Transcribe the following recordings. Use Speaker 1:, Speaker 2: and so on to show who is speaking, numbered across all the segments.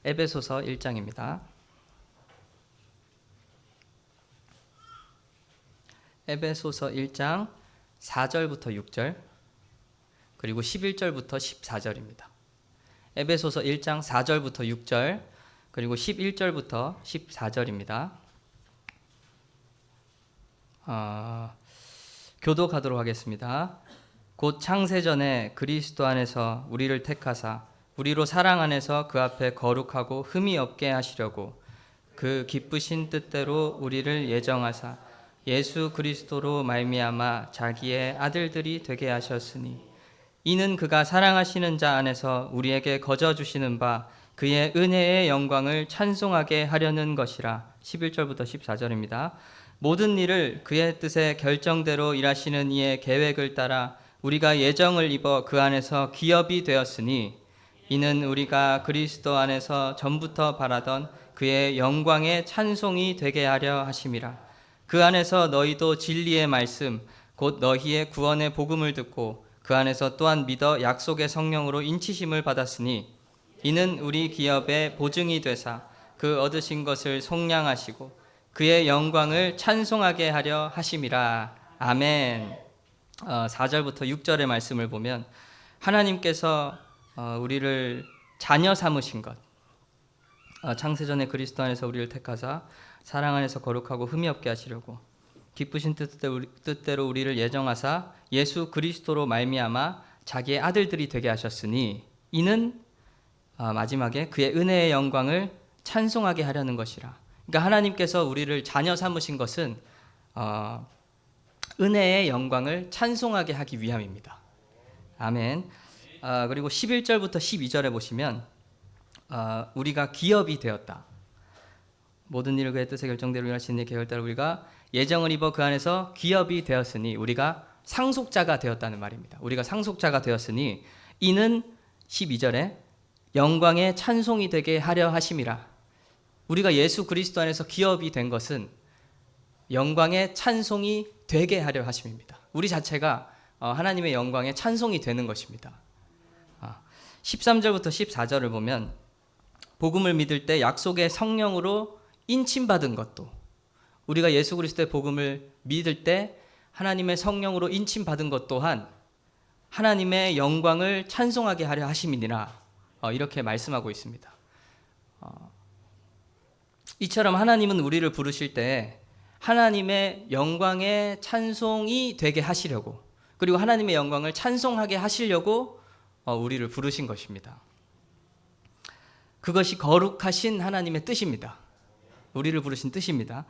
Speaker 1: 에베소서 1장입니다. 에베소서 1장 4절부터 6절 그리고 11절부터 14절입니다. 에베소서 1장 4절부터 6절 그리고 11절부터 14절입니다. 교독하도록 하겠습니다. 곧 창세전에 그리스도 안에서 우리를 택하사 우리로 사랑 안에서 그 앞에 거룩하고 흠이 없게 하시려고 그 기쁘신 뜻대로 우리를 예정하사 예수 그리스도로 말미암아 자기의 아들들이 되게 하셨으니 이는 그가 사랑하시는 자 안에서 우리에게 거저 주시는 바 그의 은혜의 영광을 찬송하게 하려는 것이라. 11절부터 14절입니다. 모든 일을 그의 뜻의 결정대로 일하시는 이의 계획을 따라 우리가 예정을 입어 그 안에서 기업이 되었으니 이는 우리가 그리스도 안에서 전부터 바라던 그의 영광의 찬송이 되게 하려 하심이라. 그 안에서 너희도 진리의 말씀 곧 너희의 구원의 복음을 듣고 그 안에서 또한 믿어 약속의 성령으로 인치심을 받았으니 이는 우리 기업의 보증이 되사 그 얻으신 것을 속량하시고 그의 영광을 찬송하게 하려 하심이라. 아멘. 4절부터 6절의 말씀을 보면 하나님께서 우리를 자녀 삼으신 것, 창세전에 그리스도 안에서 우리를 택하사 사랑 안에서 거룩하고 흠이 없게 하시려고 기쁘신 뜻대로 우리를 예정하사 예수 그리스도로 말미암아 자기의 아들들이 되게 하셨으니 이는 마지막에 그의 은혜의 영광을 찬송하게 하려는 것이라. 그러니까 하나님께서 우리를 자녀 삼으신 것은 은혜의 영광을 찬송하게 하기 위함입니다. 아멘. 그리고 11절부터 12절에 보시면 우리가 기업이 되었다. 모든 일을 그의 뜻의 결정대로 일하시는 이의 계획을 따라 우리가 예정을 입어 그 안에서 기업이 되었으니 우리가 상속자가 되었다는 말입니다. 우리가 상속자가 되었으니 이는 12절에 영광의 찬송이 되게 하려 하심이라. 우리가 예수 그리스도 안에서 기업이 된 것은 영광의 찬송이 되게 하려 하심입니다. 우리 자체가 하나님의 영광의 찬송이 되는 것입니다. 13절부터 14절을 보면 복음을 믿을 때 약속의 성령으로 인침받은 것도, 우리가 예수 그리스도의 복음을 믿을 때 하나님의 성령으로 인침받은 것 또한 하나님의 영광을 찬송하게 하려 하심이니라. 이렇게 말씀하고 있습니다. 이처럼 하나님은 우리를 부르실 때 하나님의 영광의 찬송이 되게 하시려고, 그리고 하나님의 영광을 찬송하게 하시려고 우리를 부르신 것입니다. 그것이 거룩하신 하나님의 뜻입니다. 우리를 부르신 뜻입니다.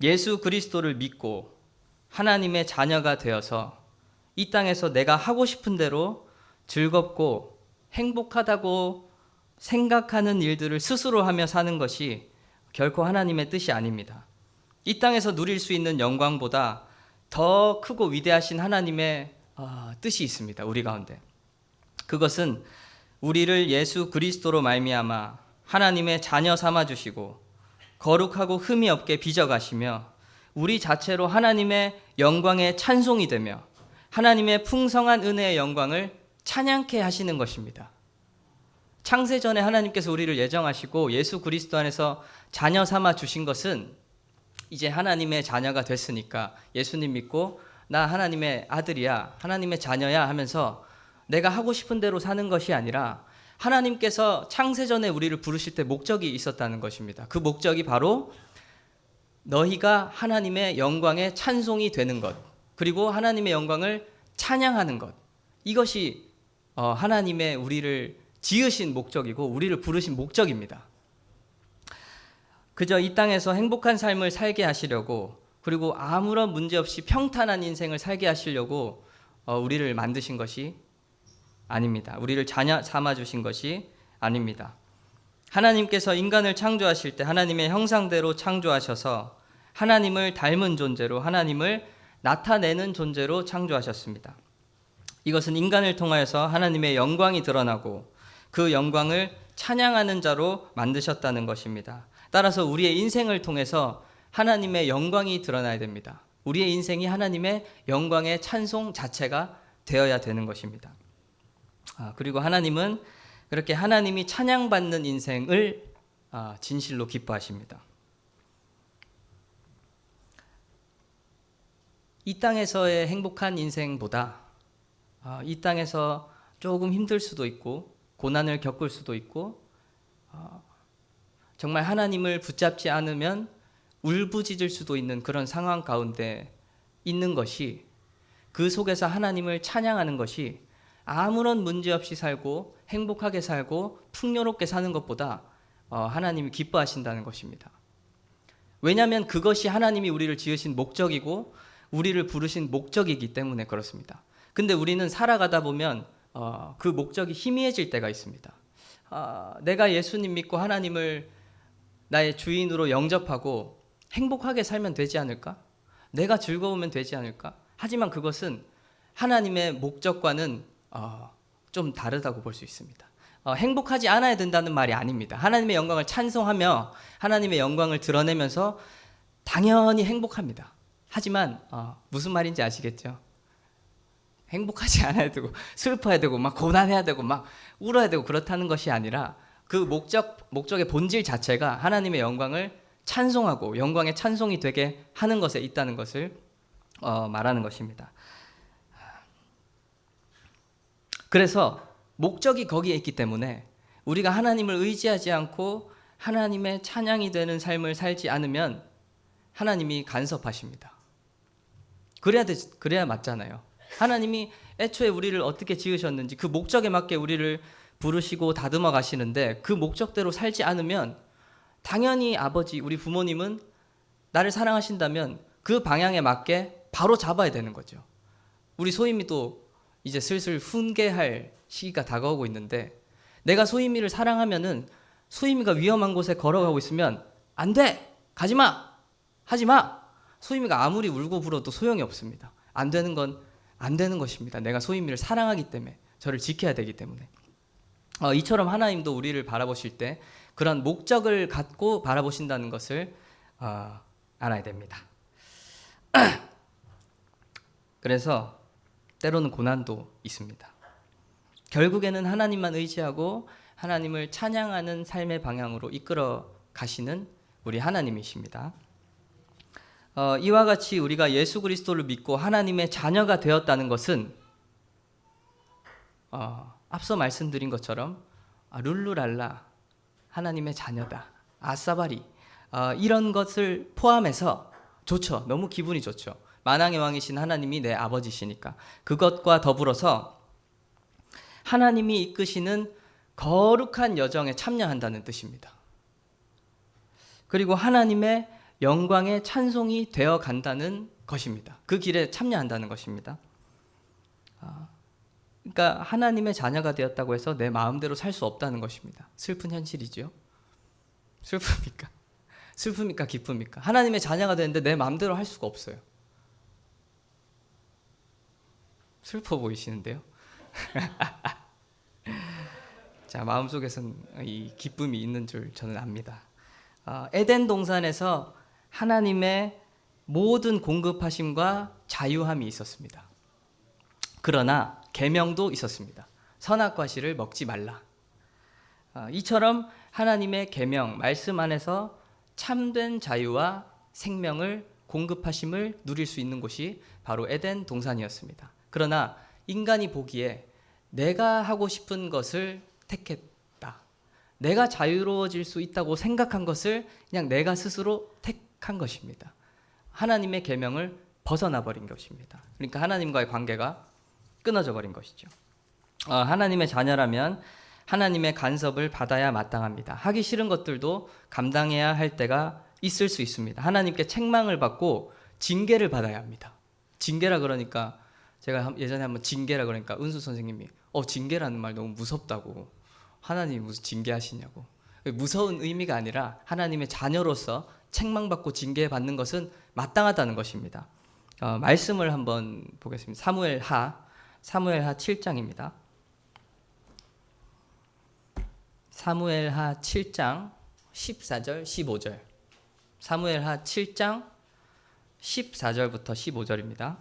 Speaker 1: 예수 그리스도를 믿고 하나님의 자녀가 되어서 이 땅에서 내가 하고 싶은 대로 즐겁고 행복하다고 생각하는 일들을 스스로 하며 사는 것이 결코 하나님의 뜻이 아닙니다. 이 땅에서 누릴 수 있는 영광보다 더 크고 위대하신 하나님의 뜻이 있습니다. 우리 가운데. 그것은 우리를 예수 그리스도로 말미암아 하나님의 자녀 삼아 주시고 거룩하고 흠이 없게 빚어 가시며 우리 자체로 하나님의 영광의 찬송이 되며 하나님의 풍성한 은혜의 영광을 찬양케 하시는 것입니다. 창세전에 하나님께서 우리를 예정하시고 예수 그리스도 안에서 자녀 삼아 주신 것은 이제 하나님의 자녀가 됐으니까 예수님 믿고 나 하나님의 아들이야, 하나님의 자녀야 하면서 내가 하고 싶은 대로 사는 것이 아니라 하나님께서 창세전에 우리를 부르실 때 목적이 있었다는 것입니다. 그 목적이 바로 너희가 하나님의 영광의 찬송이 되는 것, 그리고 하나님의 영광을 찬양하는 것, 이것이 하나님의 우리를 지으신 목적이고 우리를 부르신 목적입니다. 그저 이 땅에서 행복한 삶을 살게 하시려고, 그리고 아무런 문제 없이 평탄한 인생을 살게 하시려고 우리를 만드신 것이 아닙니다. 우리를 자녀 삼아 주신 것이 아닙니다. 하나님께서 인간을 창조하실 때 하나님의 형상대로 창조하셔서 하나님을 닮은 존재로, 하나님을 나타내는 존재로 창조하셨습니다. 이것은 인간을 통하여서 하나님의 영광이 드러나고 그 영광을 찬양하는 자로 만드셨다는 것입니다. 따라서 우리의 인생을 통해서 하나님의 영광이 드러나야 됩니다. 우리의 인생이 하나님의 영광의 찬송 자체가 되어야 되는 것입니다. 그리고 하나님은 그렇게 하나님이 찬양받는 인생을 진실로 기뻐하십니다. 이 땅에서의 행복한 인생보다 이 땅에서 조금 힘들 수도 있고 고난을 겪을 수도 있고 정말 하나님을 붙잡지 않으면 울부짖을 수도 있는 그런 상황 가운데 있는 것이, 그 속에서 하나님을 찬양하는 것이 아무런 문제 없이 살고 행복하게 살고 풍요롭게 사는 것보다 하나님이 기뻐하신다는 것입니다. 왜냐하면 그것이 하나님이 우리를 지으신 목적이고 우리를 부르신 목적이기 때문에 그렇습니다. 근데 우리는 살아가다 보면 그 목적이 희미해질 때가 있습니다. 내가 예수님 믿고 하나님을 나의 주인으로 영접하고 행복하게 살면 되지 않을까? 내가 즐거우면 되지 않을까? 하지만 그것은 하나님의 목적과는 좀 다르다고 볼 수 있습니다. 행복하지 않아야 된다는 말이 아닙니다. 하나님의 영광을 찬송하며 하나님의 영광을 드러내면서 당연히 행복합니다. 하지만 무슨 말인지 아시겠죠? 행복하지 않아야 되고 슬퍼야 되고 막 고난해야 되고 막 울어야 되고 그렇다는 것이 아니라 그 목적의 본질 자체가 하나님의 영광을 찬송하고 영광의 찬송이 되게 하는 것에 있다는 것을 말하는 것입니다. 그래서 목적이 거기에 있기 때문에 우리가 하나님을 의지하지 않고 하나님의 찬양이 되는 삶을 살지 않으면 하나님이 간섭하십니다. 그래야 맞잖아요. 하나님이 애초에 우리를 어떻게 지으셨는지 그 목적에 맞게 우리를 부르시고 다듬어 가시는데 그 목적대로 살지 않으면 당연히 아버지, 우리 부모님은 나를 사랑하신다면 그 방향에 맞게 바로 잡아야 되는 거죠. 우리 소희미도 이제 슬슬 훈계할 시기가 다가오고 있는데, 내가 소희미를 사랑하면은 소희미가 위험한 곳에 걸어가고 있으면 안 돼! 가지 마! 하지 마! 소희미가 아무리 울고 불어도 소용이 없습니다. 안 되는 건 안 되는 것입니다. 내가 소희미를 사랑하기 때문에, 저를 지켜야 되기 때문에. 이처럼 하나님도 우리를 바라보실 때 그런 목적을 갖고 바라보신다는 것을 알아야 됩니다. 그래서 때로는 고난도 있습니다. 결국에는 하나님만 의지하고 하나님을 찬양하는 삶의 방향으로 이끌어 가시는 우리 하나님이십니다. 이와 같이 우리가 예수 그리스도를 믿고 하나님의 자녀가 되었다는 것은 앞서 말씀드린 것처럼 룰루랄라, 하나님의 자녀다, 아싸바리, 이런 것을 포함해서 좋죠. 너무 기분이 좋죠. 만왕의 왕이신 하나님이 내 아버지시니까. 그것과 더불어서 하나님이 이끄시는 거룩한 여정에 참여한다는 뜻입니다. 그리고 하나님의 영광의 찬송이 되어 간다는 것입니다. 그 길에 참여한다는 것입니다. 그러니까 하나님의 자녀가 되었다고 해서 내 마음대로 살 수 없다는 것입니다. 슬픈 현실이죠. 슬픕니까? 슬픕니까? 기쁩니까? 하나님의 자녀가 되는데 내 마음대로 할 수가 없어요. 슬퍼 보이시는데요? 자, 마음속에선 이 기쁨이 있는 줄 저는 압니다. 에덴 동산에서 하나님의 모든 공급하심과 자유함이 있었습니다. 그러나 계명도 있었습니다. 선악과 실을 먹지 말라. 이처럼 하나님의 계명, 말씀 안에서 참된 자유와 생명을 공급하심을 누릴 수 있는 곳이 바로 에덴 동산이었습니다. 그러나 인간이 보기에 내가 하고 싶은 것을 택했다. 내가 자유로워질 수 있다고 생각한 것을 그냥 내가 스스로 택한 것입니다. 하나님의 계명을 벗어나 버린 것입니다. 그러니까 하나님과의 관계가 끊어져 버린 것이죠. 하나님의 자녀라면 하나님의 간섭을 받아야 마땅합니다. 하기 싫은 것들도 감당해야 할 때가 있을 수 있습니다. 하나님께 책망을 받고 징계를 받아야 합니다. 징계라 그러니까 제가 예전에 한번 징계라 그러니까 은수 선생님이 징계라는 말 너무 무섭다고, 하나님이 무슨 징계하시냐고. 무서운 의미가 아니라 하나님의 자녀로서 책망받고 징계받는 것은 마땅하다는 것입니다. 말씀을 한번 보겠습니다. 사무엘하 7장입니다. 사무엘하 7장 14절 15절. 사무엘하 7장 14절부터 15절입니다.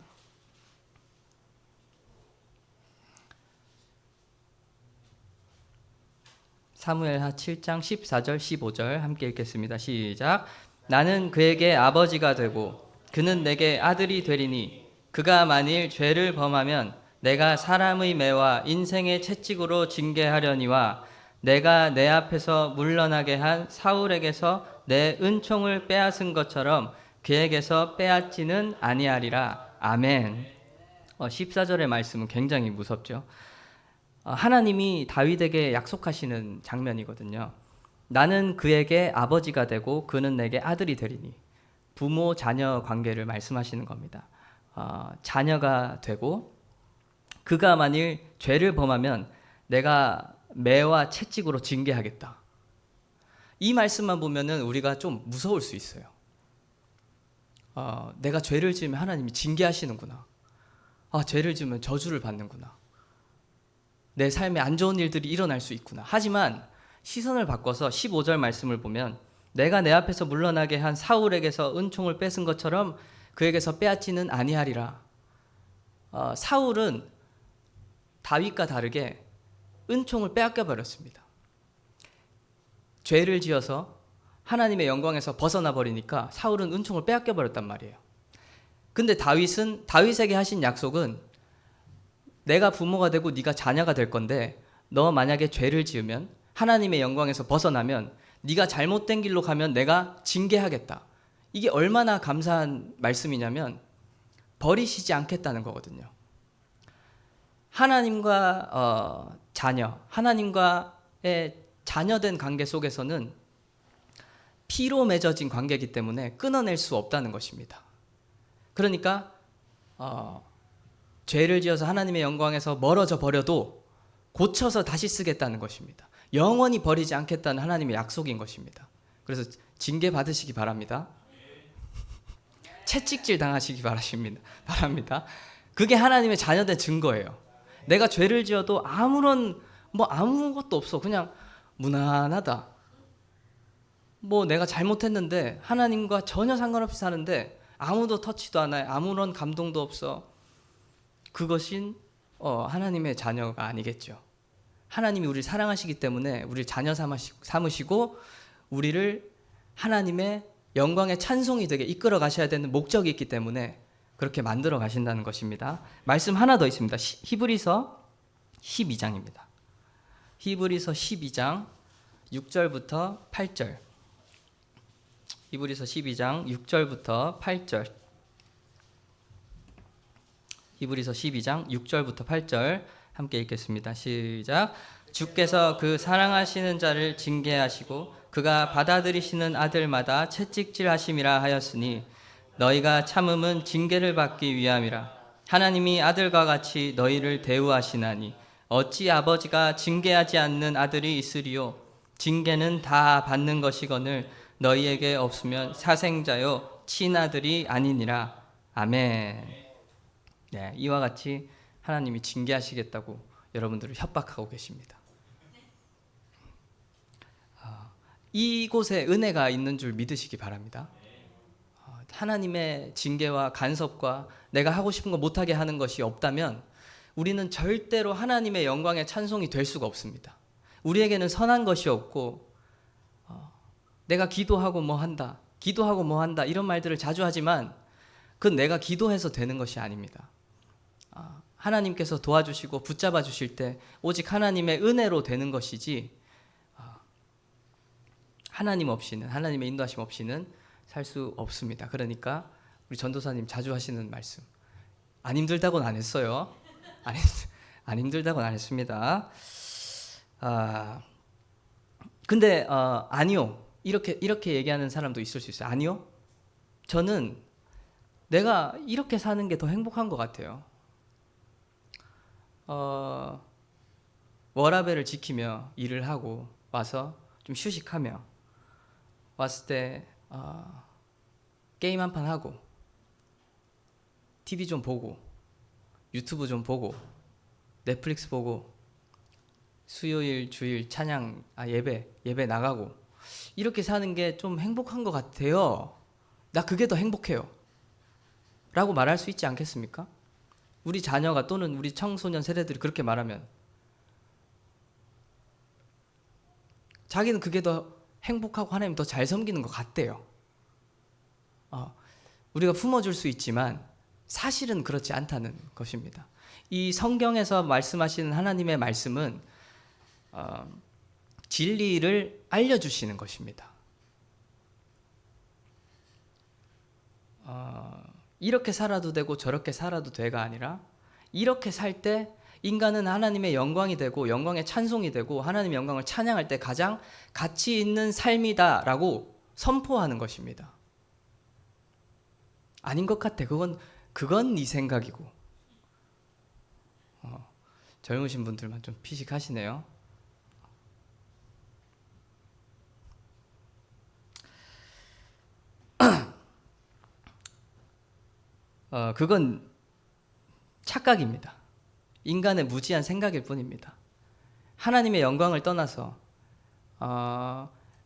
Speaker 1: 사무엘하 7장 14절 15절 함께 읽겠습니다. 시작. 나는 그에게 아버지가 되고 그는 내게 아들이 되리니 그가 만일 죄를 범하면 내가 사람의 매와 인생의 채찍으로 징계하려니와 내가 내 앞에서 물러나게 한 사울에게서 내 은총을 빼앗은 것처럼 그에게서 빼앗지는 아니하리라. 아멘. 14절의 말씀은 굉장히 무섭죠. 하나님이 다윗에게 약속하시는 장면이거든요. 나는 그에게 아버지가 되고 그는 내게 아들이 되리니. 부모 자녀 관계를 말씀하시는 겁니다. 자녀가 되고 그가 만일 죄를 범하면 내가 매와 채찍으로 징계하겠다. 이 말씀만 보면은 우리가 좀 무서울 수 있어요. 내가 죄를 지으면 하나님이 징계하시는구나. 죄를 지으면 저주를 받는구나. 내 삶에 안 좋은 일들이 일어날 수 있구나. 하지만 시선을 바꿔서 15절 말씀을 보면 내가 내 앞에서 물러나게 한 사울에게서 은총을 뺏은 것처럼 그에게서 빼앗지는 아니하리라. 사울은 다윗과 다르게 은총을 빼앗겨 버렸습니다. 죄를 지어서 하나님의 영광에서 벗어나 버리니까 사울은 은총을 빼앗겨 버렸단 말이에요. 근데 다윗은 다윗에게 하신 약속은 내가 부모가 되고 네가 자녀가 될 건데 너 만약에 죄를 지으면 하나님의 영광에서 벗어나면 네가 잘못된 길로 가면 내가 징계하겠다. 이게 얼마나 감사한 말씀이냐면 버리시지 않겠다는 거거든요. 하나님과 자녀, 하나님과의 자녀된 관계 속에서는 피로 맺어진 관계이기 때문에 끊어낼 수 없다는 것입니다. 그러니까 죄를 지어서 하나님의 영광에서 멀어져 버려도 고쳐서 다시 쓰겠다는 것입니다. 영원히 버리지 않겠다는 하나님의 약속인 것입니다. 그래서 징계 받으시기 바랍니다. 채찍질 당하시기 바랍니다. 그게 하나님의 자녀된 증거예요. 내가 죄를 지어도 아무것도 없어. 그냥 무난하다. 내가 잘못했는데 하나님과 전혀 상관없이 사는데 아무도 터치도 안 해. 아무런 감동도 없어. 그것인 하나님의 자녀가 아니겠죠. 하나님이 우리를 사랑하시기 때문에 우리를 자녀 삼으시고 우리를 하나님의 영광의 찬송이 되게 이끌어 가셔야 되는 목적이 있기 때문에 그렇게 만들어 가신다는 것입니다. 말씀 하나 더 있습니다. 히브리서 12장입니다. 히브리서 12장 6절부터 8절. 히브리서 12장 6절부터 8절. 히브리서 12장 6절부터 8절 함께 읽겠습니다. 시작. 주께서 그 사랑하시는 자를 징계하시고 그가 받아들이시는 아들마다 채찍질하심이라 하였으니 너희가 참음은 징계를 받기 위함이라. 하나님이 아들과 같이 너희를 대우하시나니 어찌 아버지가 징계하지 않는 아들이 있으리요. 징계는 다 받는 것이거늘 너희에게 없으면 사생자요 친아들이 아니니라. 아멘. 네, 이와 같이 하나님이 징계하시겠다고 여러분들을 협박하고 계십니다. 이곳에 은혜가 있는 줄 믿으시기 바랍니다. 하나님의 징계와 간섭과 내가 하고 싶은 거 못하게 하는 것이 없다면 우리는 절대로 하나님의 영광의 찬송이 될 수가 없습니다. 우리에게는 선한 것이 없고 내가 기도하고 뭐 한다 이런 말들을 자주 하지만 그건 내가 기도해서 되는 것이 아닙니다. 하나님께서 도와주시고 붙잡아 주실 때 오직 하나님의 은혜로 되는 것이지 하나님 없이는, 하나님의 인도하심 없이는 살 수 없습니다. 그러니까 우리 전도사님 자주 하시는 말씀, 안 힘들다고는 안 했어요. 안 힘들다고는 안 했습니다. 근데 아니요, 이렇게 얘기하는 사람도 있을 수 있어요. 아니요, 저는 내가 이렇게 사는 게 더 행복한 것 같아요. 워라밸을 지키며 일을 하고 와서 좀 휴식하며 왔을 때 게임 한 판 하고 TV 좀 보고 유튜브 좀 보고 넷플릭스 보고 수요일 주일 찬양 예배 나가고 이렇게 사는 게 좀 행복한 것 같아요. 나 그게 더 행복해요 라고 말할 수 있지 않겠습니까? 우리 자녀가 또는 우리 청소년 세대들이 그렇게 말하면 자기는 그게 더 행복하고 하나님 더 잘 섬기는 것 같대요. 우리가 품어줄 수 있지만 사실은 그렇지 않다는 것입니다. 이 성경에서 말씀하시는 하나님의 말씀은 진리를 알려주시는 것입니다. 이렇게 살아도 되고 저렇게 살아도 돼가 아니라 이렇게 살 때 인간은 하나님의 영광이 되고 영광의 찬송이 되고 하나님의 영광을 찬양할 때 가장 가치 있는 삶이다라고 선포하는 것입니다. 아닌 것 같아. 그건 네 생각이고. 젊으신 분들만 좀 피식하시네요. 그건 착각입니다. 인간의 무지한 생각일 뿐입니다. 하나님의 영광을 떠나서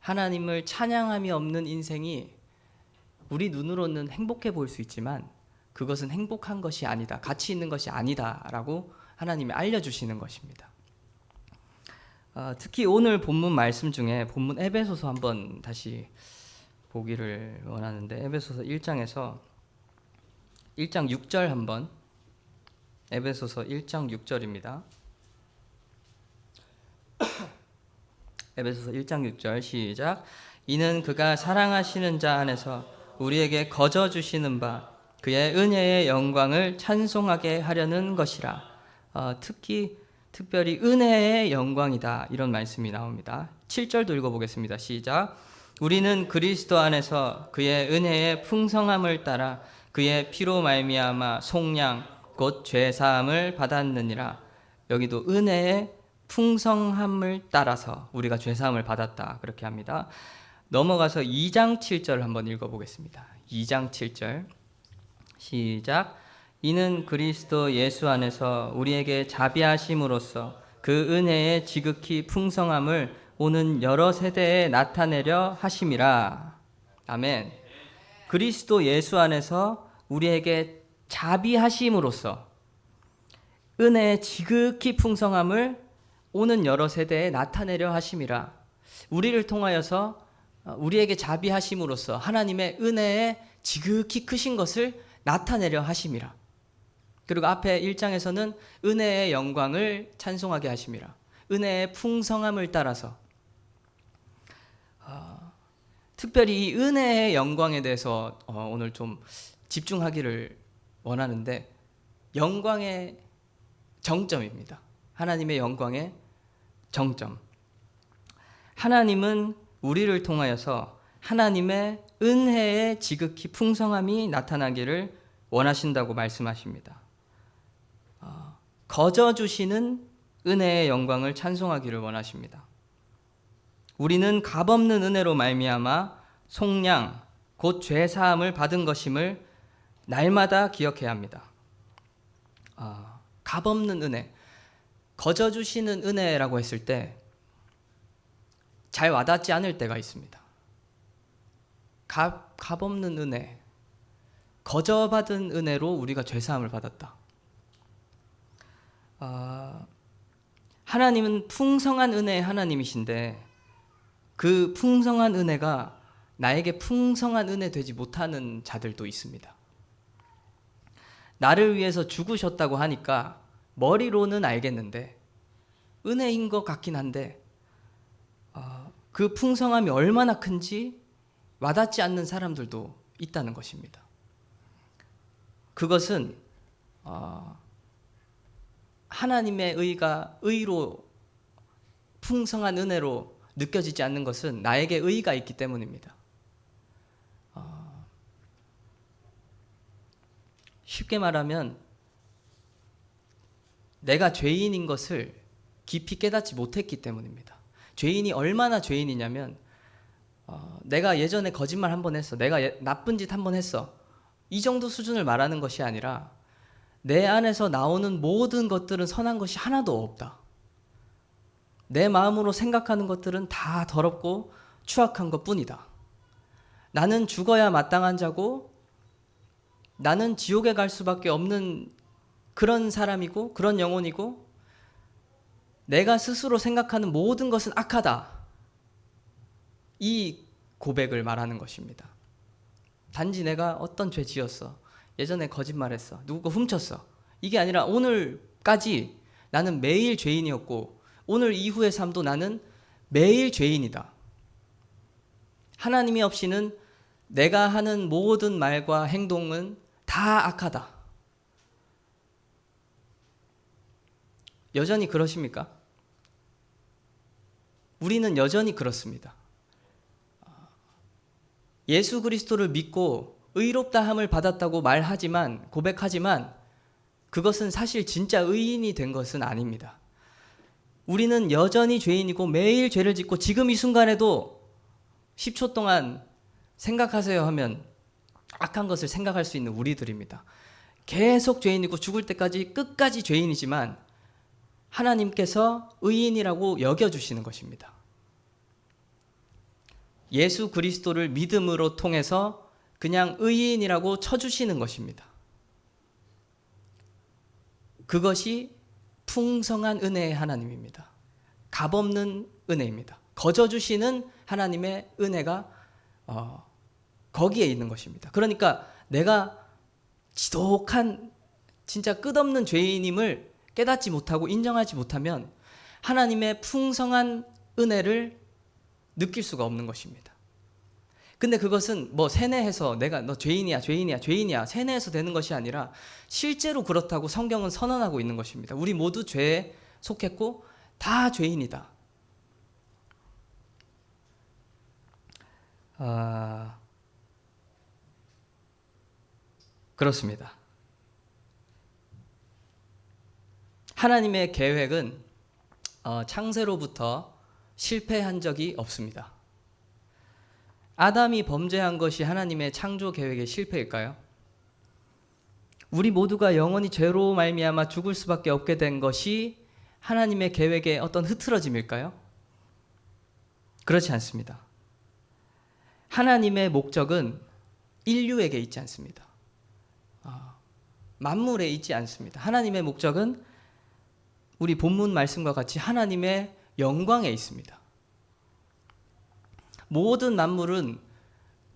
Speaker 1: 하나님을 찬양함이 없는 인생이 우리 눈으로는 행복해 보일 수 있지만 그것은 행복한 것이 아니다. 가치 있는 것이 아니다라고 하나님이 알려주시는 것입니다. 특히 오늘 본문 말씀 중에 본문 에베소서 한번 다시 보기를 원하는데 에베소서 1장에서 1장 6절 한번 에베소서 1장 6절입니다. 에베소서 1장 6절 시작. 이는 그가 사랑하시는 자 안에서 우리에게 거저 주시는 바 그의 은혜의 영광을 찬송하게 하려는 것이라. 특별히 은혜의 영광이다 이런 말씀이 나옵니다. 7절도 읽어보겠습니다. 시작. 우리는 그리스도 안에서 그의 은혜의 풍성함을 따라 그의 피로 말미암아 속량 곧 죄사함을 받았느니라. 여기도 은혜의 풍성함을 따라서 우리가 죄사함을 받았다 그렇게 합니다. 넘어가서 2장 7절 한번 읽어보겠습니다. 2장 7절 시작. 이는 그리스도 예수 안에서 우리에게 자비하심으로써 그 은혜의 지극히 풍성함을 오는 여러 세대에 나타내려 하심이라. 아멘. 그리스도 예수 안에서 우리에게 자비하심으로써 은혜의 지극히 풍성함을 오는 여러 세대에 나타내려 하심이라. 우리를 통하여서 우리에게 자비하심으로써 하나님의 은혜의 지극히 크신 것을 나타내려 하심이라. 그리고 앞에 1장에서는 은혜의 영광을 찬송하게 하심이라. 은혜의 풍성함을 따라서 특별히 이 은혜의 영광에 대해서 오늘 좀 집중하기를 원하는데 영광의 정점입니다. 하나님의 영광의 정점. 하나님은 우리를 통하여서 하나님의 은혜의 지극히 풍성함이 나타나기를 원하신다고 말씀하십니다. 거저 주시는 은혜의 영광을 찬송하기를 원하십니다. 우리는 값없는 은혜로 말미암아 속량 곧 죄사함을 받은 것임을 날마다 기억해야 합니다. 값없는 은혜, 거저 주시는 은혜라고 했을 때 잘 와닿지 않을 때가 있습니다. 값없는 은혜, 거저 받은 은혜로 우리가 죄사함을 받았다. 하나님은 풍성한 은혜의 하나님이신데 그 풍성한 은혜가 나에게 풍성한 은혜 되지 못하는 자들도 있습니다. 나를 위해서 죽으셨다고 하니까 머리로는 알겠는데 은혜인 것 같긴 한데 그 풍성함이 얼마나 큰지 와닿지 않는 사람들도 있다는 것입니다. 그것은 하나님의 의로 풍성한 은혜로 느껴지지 않는 것은 나에게 의가 있기 때문입니다. 쉽게 말하면 내가 죄인인 것을 깊이 깨닫지 못했기 때문입니다. 죄인이 얼마나 죄인이냐면 내가 예전에 거짓말 한 번 했어. 내가 나쁜 짓 한 번 했어. 이 정도 수준을 말하는 것이 아니라 내 안에서 나오는 모든 것들은 선한 것이 하나도 없다. 내 마음으로 생각하는 것들은 다 더럽고 추악한 것뿐이다. 나는 죽어야 마땅한 자고 나는 지옥에 갈 수밖에 없는 그런 사람이고 그런 영혼이고 내가 스스로 생각하는 모든 것은 악하다. 이 고백을 말하는 것입니다. 단지 내가 어떤 죄 지었어, 예전에 거짓말했어, 누구 거 훔쳤어, 이게 아니라 오늘까지 나는 매일 죄인이었고 오늘 이후의 삶도 나는 매일 죄인이다. 하나님이 없이는 내가 하는 모든 말과 행동은 다 악하다. 여전히 그러십니까? 우리는 여전히 그렇습니다. 예수 그리스도를 믿고 의롭다함을 받았다고 말하지만, 고백하지만 그것은 사실 진짜 의인이 된 것은 아닙니다. 우리는 여전히 죄인이고 매일 죄를 짓고 지금 이 순간에도 10초 동안 생각하세요 하면 악한 것을 생각할 수 있는 우리들입니다. 계속 죄인이고 죽을 때까지 끝까지 죄인이지만 하나님께서 의인이라고 여겨주시는 것입니다. 예수 그리스도를 믿음으로 통해서 그냥 의인이라고 쳐주시는 것입니다. 그것이 풍성한 은혜의 하나님입니다. 값없는 은혜입니다. 거저주시는 하나님의 은혜가 거기에 있는 것입니다. 그러니까 내가 지독한 진짜 끝없는 죄인임을 깨닫지 못하고 인정하지 못하면 하나님의 풍성한 은혜를 느낄 수가 없는 것입니다. 근데 그것은 뭐 세뇌해서 내가 너 죄인이야 세뇌해서 되는 것이 아니라 실제로 그렇다고 성경은 선언하고 있는 것입니다. 우리 모두 죄에 속했고 다 죄인이다. 그렇습니다. 하나님의 계획은 창세로부터 실패한 적이 없습니다. 아담이 범죄한 것이 하나님의 창조 계획의 실패일까요? 우리 모두가 영원히 죄로 말미암아 죽을 수밖에 없게 된 것이 하나님의 계획의 어떤 흐트러짐일까요? 그렇지 않습니다. 하나님의 목적은 인류에게 있지 않습니다. 만물에 있지 않습니다. 하나님의 목적은 우리 본문 말씀과 같이 하나님의 영광에 있습니다. 모든 만물은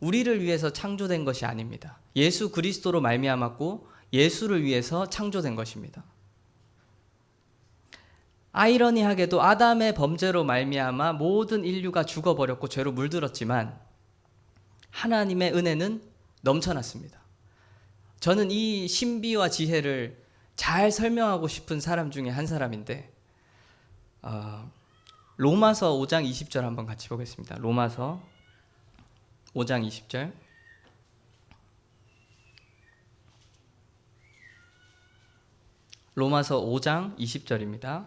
Speaker 1: 우리를 위해서 창조된 것이 아닙니다. 예수 그리스도로 말미암았고 예수를 위해서 창조된 것입니다. 아이러니하게도 아담의 범죄로 말미암아 모든 인류가 죽어버렸고 죄로 물들었지만 하나님의 은혜는 넘쳐났습니다. 저는 이 신비와 지혜를 잘 설명하고 싶은 사람 중에 한 사람인데 로마서 5장 20절 한번 같이 보겠습니다. 로마서 5장 20절. 로마서 5장 20절입니다.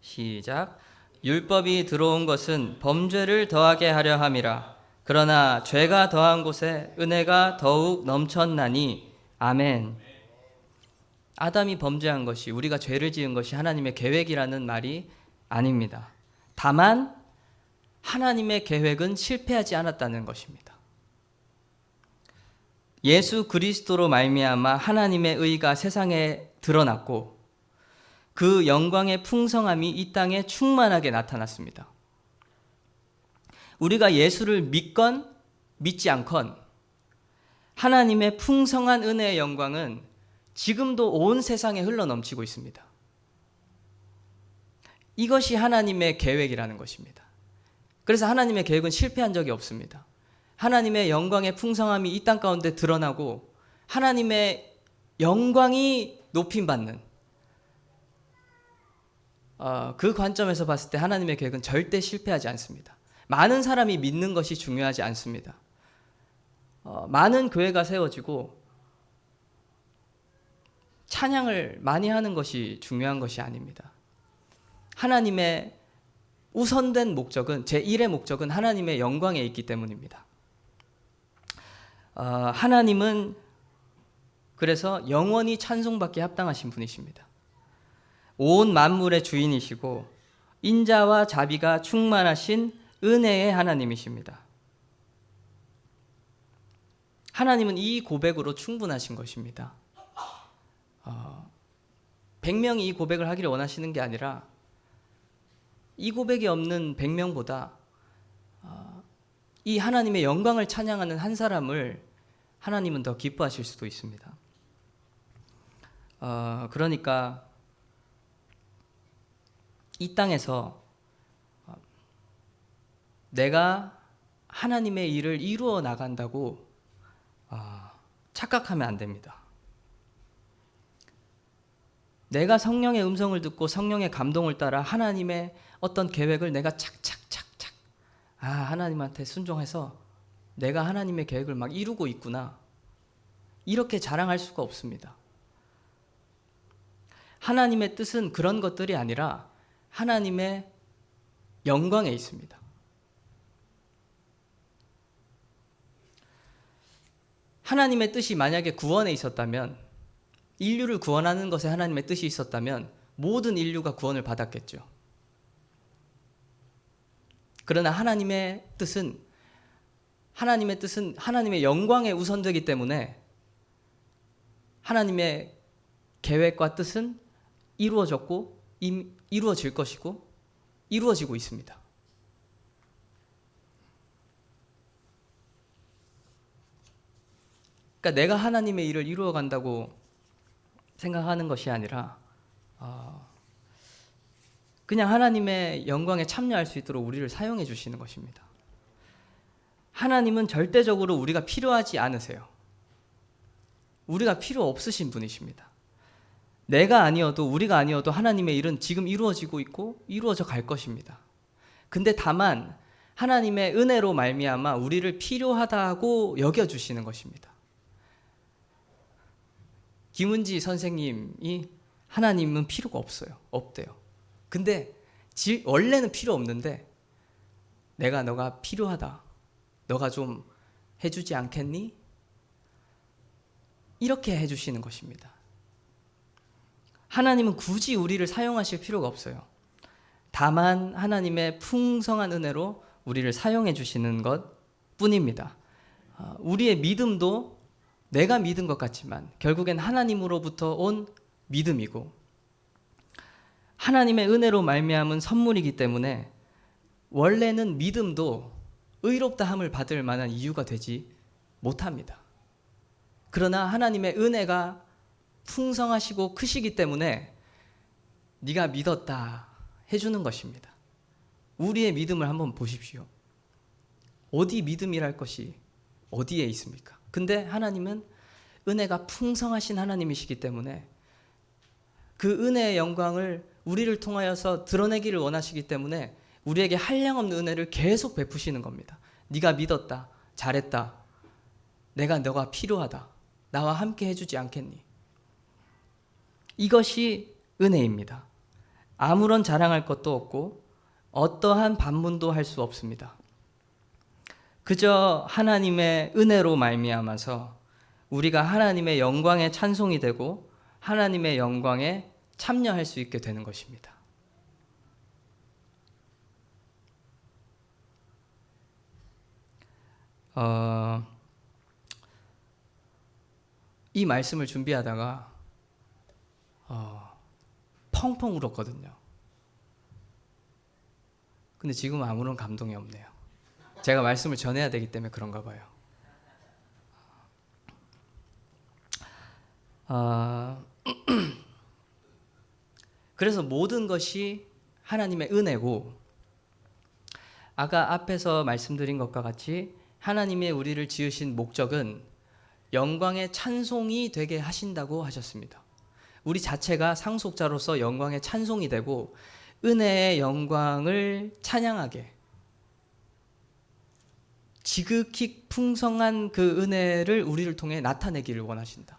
Speaker 1: 시작. 율법이 들어온 것은 범죄를 더하게 하려 함이라. 그러나 죄가 더한 곳에 은혜가 더욱 넘쳤나니. 아멘. 아담이 범죄한 것이, 우리가 죄를 지은 것이 하나님의 계획이라는 말이 아닙니다. 다만 하나님의 계획은 실패하지 않았다는 것입니다. 예수 그리스도로 말미암아 하나님의 의가 세상에 드러났고 그 영광의 풍성함이 이 땅에 충만하게 나타났습니다. 우리가 예수를 믿건 믿지 않건 하나님의 풍성한 은혜의 영광은 지금도 온 세상에 흘러넘치고 있습니다. 이것이 하나님의 계획이라는 것입니다. 그래서 하나님의 계획은 실패한 적이 없습니다. 하나님의 영광의 풍성함이 이 땅 가운데 드러나고 하나님의 영광이 높임받는 그 관점에서 봤을 때 하나님의 계획은 절대 실패하지 않습니다. 많은 사람이 믿는 것이 중요하지 않습니다. 많은 교회가 세워지고 찬양을 많이 하는 것이 중요한 것이 아닙니다. 하나님의 우선된 목적은, 제1의 목적은 하나님의 영광에 있기 때문입니다. 하나님은 그래서 영원히 찬송받기에 합당하신 분이십니다. 온 만물의 주인이시고 인자와 자비가 충만하신 은혜의 하나님이십니다. 하나님은 이 고백으로 충분하신 것입니다. 100명이 이 고백을 하기를 원하시는 게 아니라 이 고백이 없는 100명보다 이 하나님의 영광을 찬양하는 한 사람을 하나님은 더 기뻐하실 수도 있습니다. 그러니까 이 땅에서 내가 하나님의 일을 이루어 나간다고 착각하면 안 됩니다. 내가 성령의 음성을 듣고 성령의 감동을 따라 하나님의 어떤 계획을 내가 착착착착 하나님한테 순종해서 내가 하나님의 계획을 막 이루고 있구나, 이렇게 자랑할 수가 없습니다. 하나님의 뜻은 그런 것들이 아니라 하나님의 영광에 있습니다. 하나님의 뜻이 만약에 구원에 있었다면, 인류를 구원하는 것에 하나님의 뜻이 있었다면 모든 인류가 구원을 받았겠죠. 그러나 하나님의 뜻은 하나님의 영광에 우선되기 때문에 하나님의 계획과 뜻은 이루어졌고 이루어질 것이고 이루어지고 있습니다. 그러니까 내가 하나님의 일을 이루어 간다고 생각하는 것이 아니라 그냥 하나님의 영광에 참여할 수 있도록 우리를 사용해 주시는 것입니다. 하나님은 절대적으로 우리가 필요하지 않으세요. 우리가 필요 없으신 분이십니다. 내가 아니어도, 우리가 아니어도 하나님의 일은 지금 이루어지고 있고 이루어져 갈 것입니다. 근데 다만 하나님의 은혜로 말미암아 우리를 필요하다고 여겨주시는 것입니다. 김은지 선생님이 하나님은 필요가 없대요. 근데 원래는 필요 없는데 너가 필요하다, 너가 좀 해주지 않겠니? 이렇게 해주시는 것입니다. 하나님은 굳이 우리를 사용하실 필요가 없어요. 다만 하나님의 풍성한 은혜로 우리를 사용해 주시는 것 뿐입니다. 우리의 믿음도 내가 믿은 것 같지만 결국엔 하나님으로부터 온 믿음이고, 하나님의 은혜로 말미암은 선물이기 때문에 원래는 믿음도 의롭다함을 받을 만한 이유가 되지 못합니다. 그러나 하나님의 은혜가 풍성하시고 크시기 때문에 네가 믿었다 해주는 것입니다. 우리의 믿음을 한번 보십시오. 어디 믿음이랄 것이 어디에 있습니까? 근데 하나님은 은혜가 풍성하신 하나님이시기 때문에 그 은혜의 영광을 우리를 통하여서 드러내기를 원하시기 때문에 우리에게 한량없는 은혜를 계속 베푸시는 겁니다. 네가 믿었다, 잘했다, 너가 필요하다, 나와 함께 해주지 않겠니? 이것이 은혜입니다. 아무런 자랑할 것도 없고 어떠한 반문도 할 수 없습니다. 그저 하나님의 은혜로 말미암아서 우리가 하나님의 영광에 찬송이 되고 하나님의 영광에 참여할 수 있게 되는 것입니다. 이 말씀을 준비하다가 펑펑 울었거든요. 근데 지금 아무런 감동이 없네요. 제가 말씀을 전해야 되기 때문에 그런가 봐요. 그래서 모든 것이 하나님의 은혜고, 아까 앞에서 말씀드린 것과 같이 하나님의 우리를 지으신 목적은 영광의 찬송이 되게 하신다고 하셨습니다. 우리 자체가 상속자로서 영광의 찬송이 되고 은혜의 영광을 찬양하게, 지극히 풍성한 그 은혜를 우리를 통해 나타내기를 원하신다.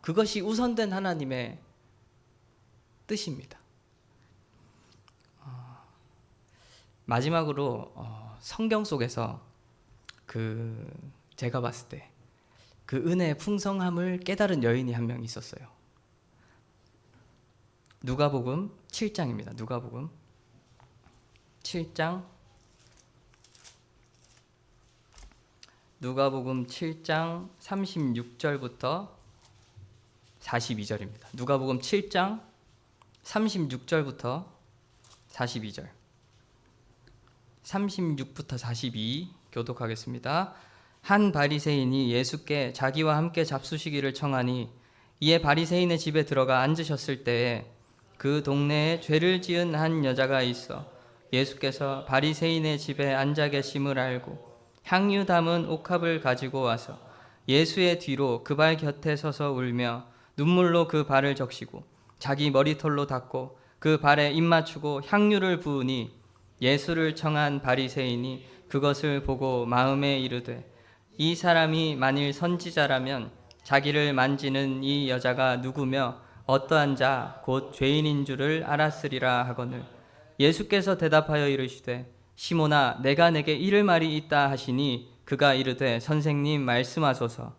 Speaker 1: 그것이 우선된 하나님의 뜻입니다. 마지막으로 성경 속에서 제가 봤을 때 그 은혜의 풍성함을 깨달은 여인이 한 명 있었어요. 누가복음 7장입니다. 누가복음 7장 36절부터 42절입니다. 누가복음 7장 36절부터 42절. 36부터 42 교독하겠습니다. 한 바리새인이 예수께 자기와 함께 잡수시기를 청하니 이에 바리새인의 집에 들어가 앉으셨을 때에 그 동네에 죄를 지은 한 여자가 있어 예수께서 바리새인의 집에 앉아 계심을 알고 향유 담은 옥합을 가지고 와서 예수의 뒤로 그 발 곁에 서서 울며 눈물로 그 발을 적시고 자기 머리털로 닦고 그 발에 입 맞추고 향유를 부으니 예수를 청한 바리새인이 그것을 보고 마음에 이르되 이 사람이 만일 선지자라면 자기를 만지는 이 여자가 누구며 어떠한 자 곧 죄인인 줄을 알았으리라 하거늘 예수께서 대답하여 이르시되 시몬아 내가 내게 이를 말이 있다 하시니 그가 이르되 선생님 말씀하소서.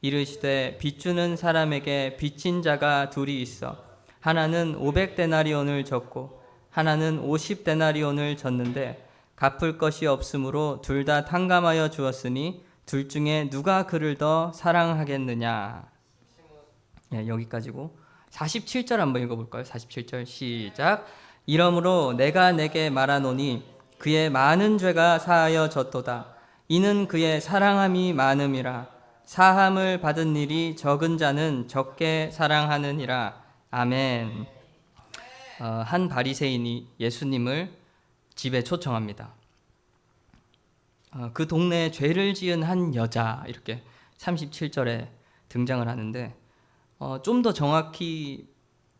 Speaker 1: 이르시되 빚주는 사람에게 빚진 자가 둘이 있어 하나는 500데나리온을 졌고 하나는 50데나리온을 졌는데 갚을 것이 없으므로 둘 다 탕감하여 주었으니 둘 중에 누가 그를 더 사랑하겠느냐. 여기까지고 47절 한번 읽어볼까요? 47절 시작. 이러므로 내가 내게 말하노니 그의 많은 죄가 사하여 졌도다. 이는 그의 사랑함이 많음이라. 사함을 받은 일이 적은 자는 적게 사랑하느니라. 아멘. 한 바리새인이 예수님을 집에 초청합니다. 그 동네에 죄를 지은 한 여자 이렇게 37절에 등장을 하는데 좀 더 정확히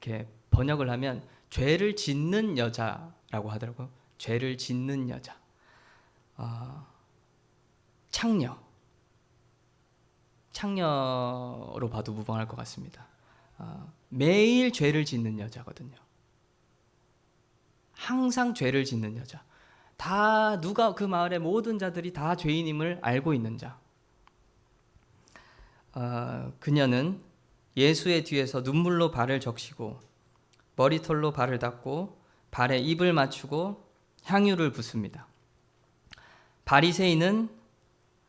Speaker 1: 이렇게 번역을 하면 죄를 짓는 여자라고 하더라고요. 죄를 짓는 여자. 창녀로 봐도 무방할 것 같습니다. 매일 죄를 짓는 여자거든요. 항상 죄를 짓는 여자. 다 누가 그 마을의 모든 자들이 다 죄인임을 알고 있는 자. 그녀는 예수의 뒤에서 눈물로 발을 적시고 머리털로 발을 닦고 발에 입을 맞추고 향유를 붓습니다. 바리새인은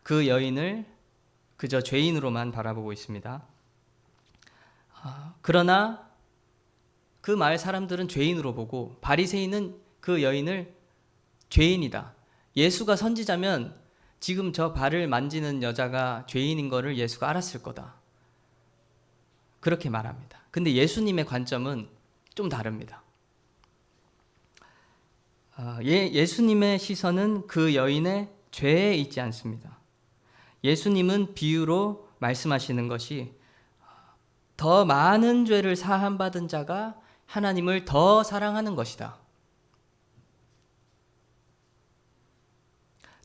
Speaker 1: 그 여인을 그저 죄인으로만 바라보고 있습니다. 그러나 그 마을 사람들은 죄인으로 보고 바리새인은 그 여인을 죄인이다. 예수가 선지자면 지금 저 발을 만지는 여자가 죄인인 거를 예수가 알았을 거다. 그렇게 말합니다. 근데 예수님의 관점은 좀 다릅니다. 예수님의 시선은 그 여인의 죄에 있지 않습니다. 예수님은 비유로 말씀하시는 것이 더 많은 죄를 사함받은 자가 하나님을 더 사랑하는 것이다.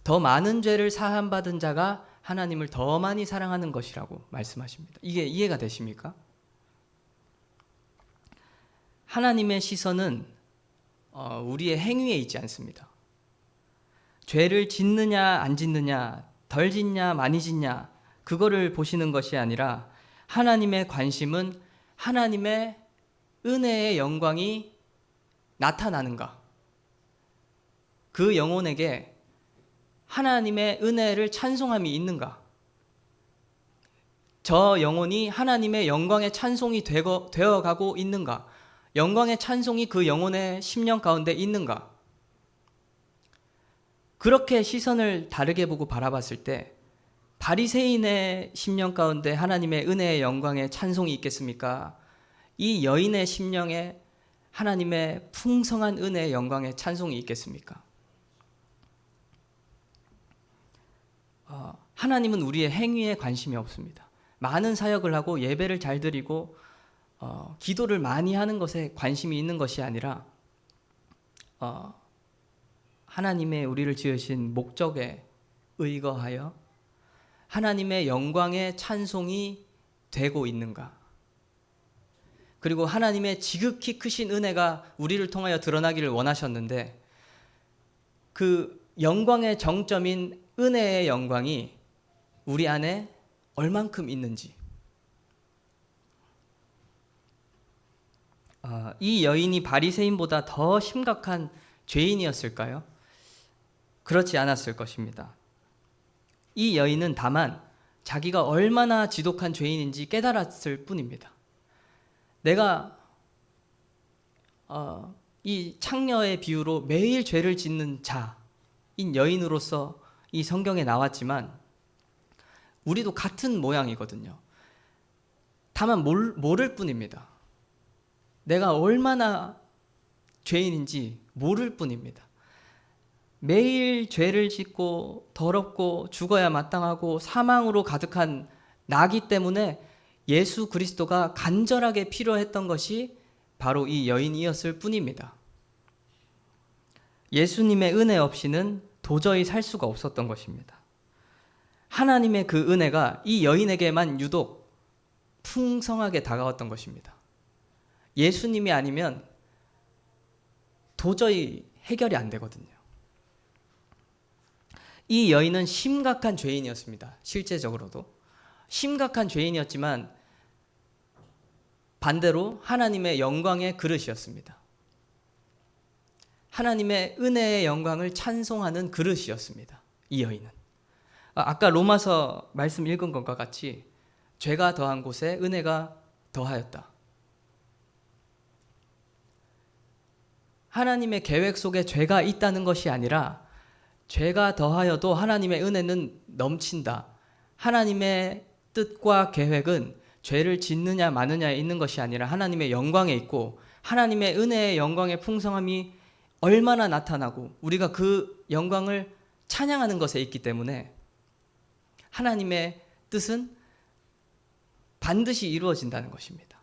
Speaker 1: 더 많은 죄를 사함받은 자가 하나님을 더 많이 사랑하는 것이라고 말씀하십니다. 이게 이해가 되십니까? 하나님의 시선은 우리의 행위에 있지 않습니다. 죄를 짓느냐 안 짓느냐, 덜 짓냐 많이 짓냐 그거를 보시는 것이 아니라 하나님의 관심은 하나님의 은혜의 영광이 나타나는가, 그 영혼에게 하나님의 은혜를 찬송함이 있는가, 저 영혼이 하나님의 영광의 찬송이 되어가고 있는가, 영광의 찬송이 그 영혼의 심령 가운데 있는가. 그렇게 시선을 다르게 보고 바라봤을 때 바리새인의 심령 가운데 하나님의 은혜의 영광의 찬송이 있겠습니까? 이 여인의 심령에 하나님의 풍성한 은혜의 영광의 찬송이 있겠습니까? 하나님은 우리의 행위에 관심이 없습니다. 많은 사역을 하고 예배를 잘 드리고 기도를 많이 하는 것에 관심이 있는 것이 아니라 하나님의 우리를 지으신 목적에 의거하여 하나님의 영광의 찬송이 되고 있는가, 그리고 하나님의 지극히 크신 은혜가 우리를 통하여 드러나기를 원하셨는데 그 영광의 정점인 은혜의 영광이 우리 안에 얼만큼 있는지. 이 여인이 바리새인보다 더 심각한 죄인이었을까요? 그렇지 않았을 것입니다. 이 여인은 다만 자기가 얼마나 지독한 죄인인지 깨달았을 뿐입니다. 내가 이 창녀의 비유로 매일 죄를 짓는 자, 여인으로서 이 성경에 나왔지만 우리도 같은 모양이거든요. 다만 모를 뿐입니다. 내가 얼마나 죄인인지 모를 뿐입니다. 매일 죄를 짓고 더럽고 죽어야 마땅하고 사망으로 가득한 나기 때문에 예수 그리스도가 간절하게 필요했던 것이 바로 이 여인이었을 뿐입니다. 예수님의 은혜 없이는 도저히 살 수가 없었던 것입니다. 하나님의 그 은혜가 이 여인에게만 유독 풍성하게 다가왔던 것입니다. 예수님이 아니면 도저히 해결이 안 되거든요. 이 여인은 심각한 죄인이었습니다. 실제적으로도 심각한 죄인이었지만 반대로 하나님의 영광의 그릇이었습니다. 하나님의 은혜의 영광을 찬송하는 그릇이었습니다. 이 여인은. 아까 로마서 말씀 읽은 것과 같이 죄가 더한 곳에 은혜가 더하였다. 하나님의 계획 속에 죄가 있다는 것이 아니라 죄가 더하여도 하나님의 은혜는 넘친다. 하나님의 뜻과 계획은 죄를 짓느냐 마느냐에 있는 것이 아니라 하나님의 영광에 있고 하나님의 은혜의 영광의 풍성함이 얼마나 나타나고 우리가 그 영광을 찬양하는 것에 있기 때문에 하나님의 뜻은 반드시 이루어진다는 것입니다.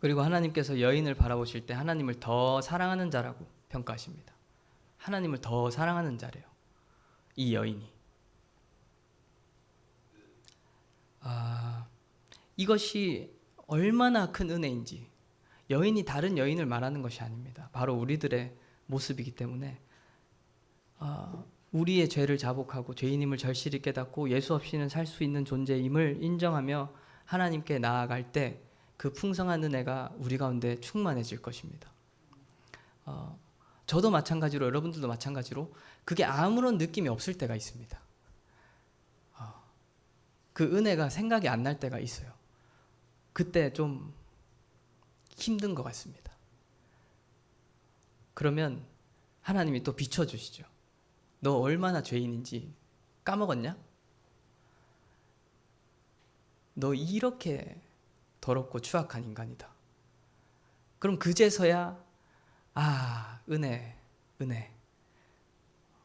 Speaker 1: 그리고 하나님께서 여인을 바라보실 때 하나님을 더 사랑하는 자라고 평가하십니다. 하나님을 더 사랑하는 자래요. 이 여인이. 이것이 얼마나 큰 은혜인지 여인이 다른 여인을 말하는 것이 아닙니다. 바로 우리들의 모습이기 때문에 우리의 죄를 자복하고 죄인임을 절실히 깨닫고 예수 없이는 살 수 있는 존재임을 인정하며 하나님께 나아갈 때 그 풍성한 은혜가 우리 가운데 충만해질 것입니다. 저도 마찬가지로 여러분들도 마찬가지로 그게 아무런 느낌이 없을 때가 있습니다. 그 은혜가 생각이 안 날 때가 있어요. 그때 좀 힘든 것 같습니다. 그러면 하나님이 또 비춰주시죠. 너 얼마나 죄인인지 까먹었냐? 너 이렇게 더럽고 추악한 인간이다. 그럼 그제서야 은혜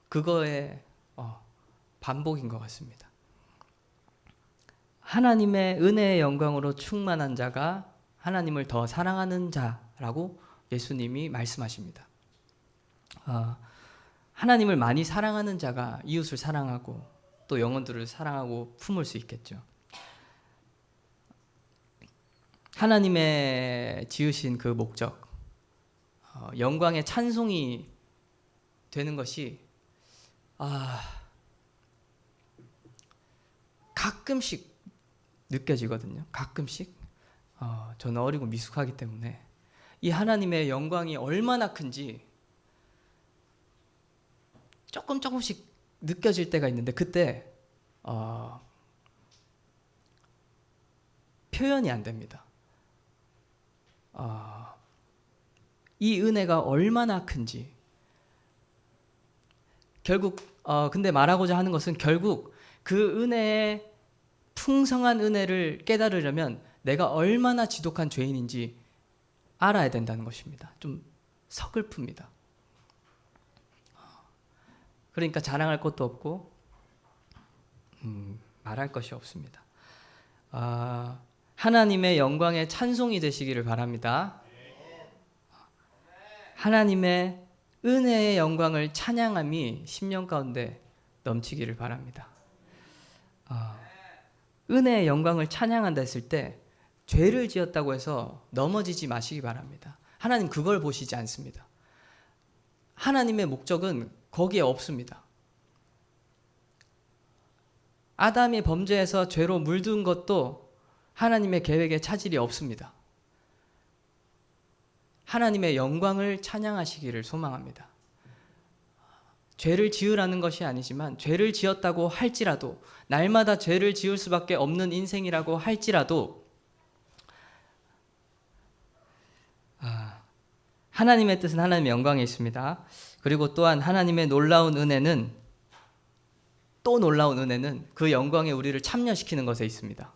Speaker 1: 그거의 반복인 것 같습니다. 하나님의 은혜의 영광으로 충만한 자가 하나님을 더 사랑하는 자라고 예수님이 말씀하십니다. 하나님을 많이 사랑하는 자가 이웃을 사랑하고 또 영혼들을 사랑하고 품을 수 있겠죠. 하나님의 지으신 그 목적, 영광의 찬송이 되는 것이 가끔씩 느껴지거든요. 가끔씩. 저는 어리고 미숙하기 때문에 이 하나님의 영광이 얼마나 큰지 조금씩 느껴질 때가 있는데 그때 표현이 안 됩니다. 이 은혜가 얼마나 큰지 결국 근데 말하고자 하는 것은 결국 그 은혜의 풍성한 은혜를 깨달으려면 내가 얼마나 지독한 죄인인지 알아야 된다는 것입니다. 좀 서글픕니다. 그러니까 자랑할 것도 없고 말할 것이 없습니다. 하나님의 영광의 찬송이 되시기를 바랍니다. 하나님의 은혜의 영광을 찬양함이 심령 가운데 넘치기를 바랍니다. 은혜의 영광을 찬양한다 했을 때 죄를 지었다고 해서 넘어지지 마시기 바랍니다. 하나님 그걸 보시지 않습니다. 하나님의 목적은 거기에 없습니다. 아담이 범죄해서 죄로 물든 것도 하나님의 계획에 차질이 없습니다. 하나님의 영광을 찬양하시기를 소망합니다. 죄를 지으라는 것이 아니지만 죄를 지었다고 할지라도 날마다 죄를 지을 수밖에 없는 인생이라고 할지라도 하나님의 뜻은 하나님의 영광에 있습니다. 그리고 또한 하나님의 놀라운 은혜는 그 영광에 우리를 참여시키는 것에 있습니다.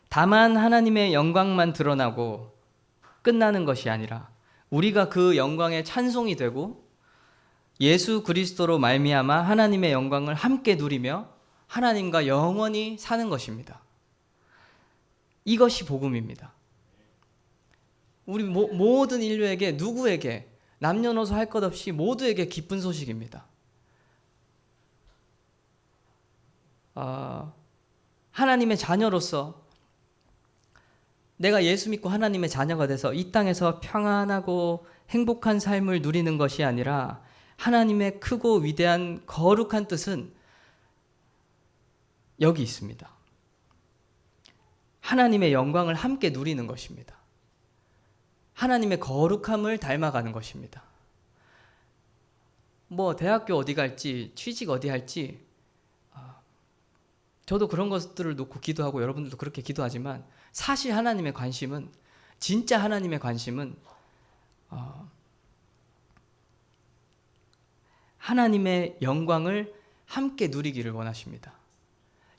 Speaker 1: 다만 하나님의 영광만 드러나고 끝나는 것이 아니라 우리가 그 영광의 찬송이 되고 예수 그리스도로 말미암아 하나님의 영광을 함께 누리며 하나님과 영원히 사는 것입니다. 이것이 복음입니다. 우리 모든 인류에게, 누구에게, 남녀노소 할 것 없이 모두에게 기쁜 소식입니다. 하나님의 자녀로서 내가 예수 믿고 하나님의 자녀가 돼서 이 땅에서 평안하고 행복한 삶을 누리는 것이 아니라 하나님의 크고 위대한 거룩한 뜻은 여기 있습니다. 하나님의 영광을 함께 누리는 것입니다. 하나님의 거룩함을 닮아가는 것입니다. 대학교 어디 갈지, 취직 어디 할지, 저도 그런 것들을 놓고 기도하고 여러분들도 그렇게 기도하지만 사실 하나님의 관심은, 진짜 하나님의 관심은 하나님의 영광을 함께 누리기를 원하십니다.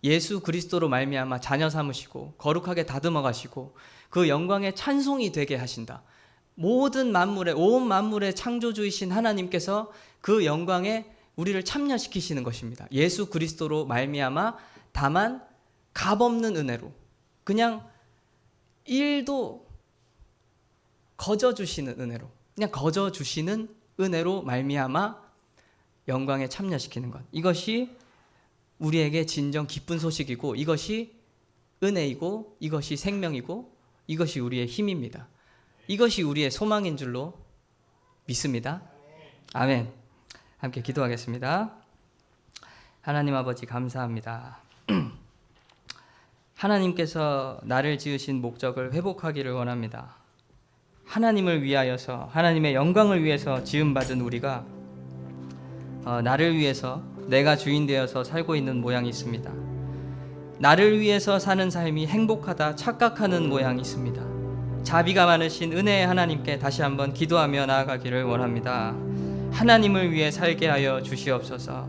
Speaker 1: 예수 그리스도로 말미암아 자녀 삼으시고 거룩하게 다듬어 가시고 그 영광의 찬송이 되게 하신다. 모든 만물의, 온 만물의 창조주이신 하나님께서 그 영광에 우리를 참여시키시는 것입니다. 예수 그리스도로 말미암아 다만 값없는 은혜로, 그냥 일도 거저 주시는 은혜로, 그냥 거저 주시는 은혜로 말미암아 영광에 참여시키는 것, 이것이 우리에게 진정 기쁜 소식이고 이것이 은혜이고 이것이 생명이고 이것이 우리의 힘입니다. 이것이 우리의 소망인 줄로 믿습니다. 아멘. 함께 기도하겠습니다. 하나님 아버지 감사합니다. 하나님께서 나를 지으신 목적을 회복하기를 원합니다. 하나님을 위하여서, 하나님의 영광을 위해서 지음받은 우리가 나를 위해서, 내가 주인 되어서 살고 있는 모양이 있습니다. 나를 위해서 사는 삶이 행복하다 착각하는 모양이 있습니다. 자비가 많으신 은혜의 하나님께 다시 한번 기도하며 나아가기를 원합니다. 하나님을 위해 살게 하여 주시옵소서.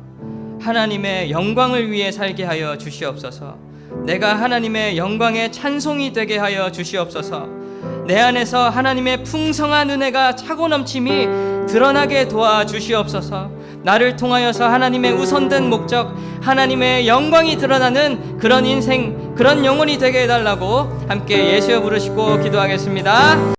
Speaker 1: 하나님의 영광을 위해 살게 하여 주시옵소서. 내가 하나님의 영광의 찬송이 되게 하여 주시옵소서. 내 안에서 하나님의 풍성한 은혜가 차고 넘침이 드러나게 도와주시옵소서. 나를 통하여서 하나님의 우선된 목적, 하나님의 영광이 드러나는 그런 인생, 그런 영혼이 되게 해달라고 함께 예수여 부르시고 기도하겠습니다.